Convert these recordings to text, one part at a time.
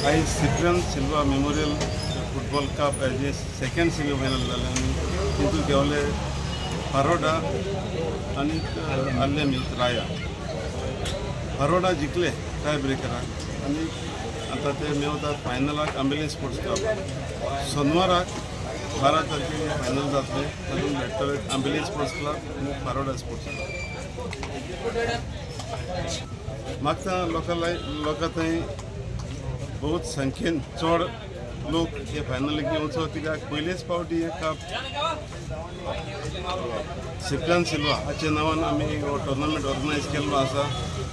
आई सिप्रियन सिल्वा memorial football cup हेजे second semifinal जालें आनी तितूंत गेवले बारोडा आनी आल्ले मिल्क राया. बारोडा जिखले टाय ब्रेकराक आनी आतां ते मेवतात फायनलाक आंबेली स्पोर्ट्स क्लब. सोनवाराक 12 तारखेक फायनल जातले तातूंत मेळटले आंबेली स्पोर्ट्स क्लब आनी बारोडा स्पोर्ट्स क्लब. मागता लोकां थंय बहुत संख्येन चड लोक हे फायनलीक येवचो कित्याक पयलेच फावटी हे कप सिप्रियन सिल्वा हाचे नांवान आमी हो टुर्नामेंट ऑर्गनायज केल्लो आसा.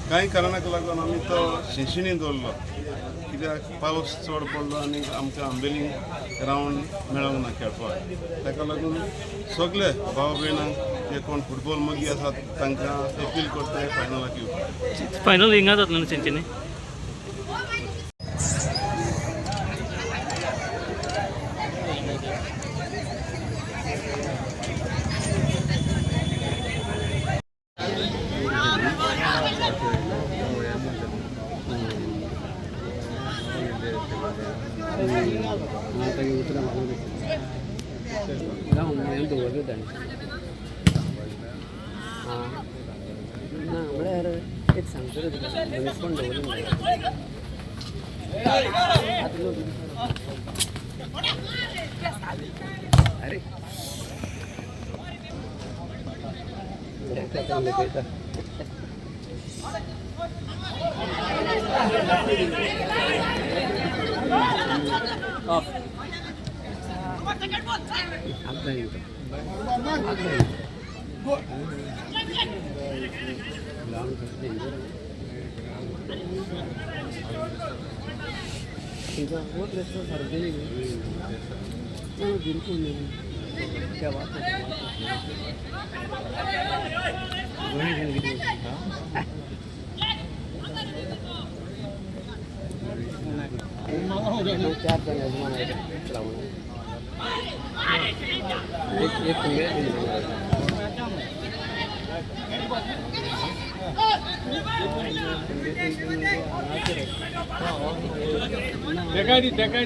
कांय कारणाक लागून आमी तो शिंशिणी दवरलो कित्याक पावस चड पडलो आनी आमकां आंबेली ग्रावंड मेळोंक ना खेळपाक. ताका लागून सगळे भाव भयणांक जे कोण फुटबॉल मोगी आसात तांकां अपील करता फायनलाक येवपाक. फायनल हिंगा जातलो न्हू तेंच्यांनी. एक सांगतो रे तुका पण दवरलं अरे बिल्कुल नहीं क्या बात है चार जन एक देखाई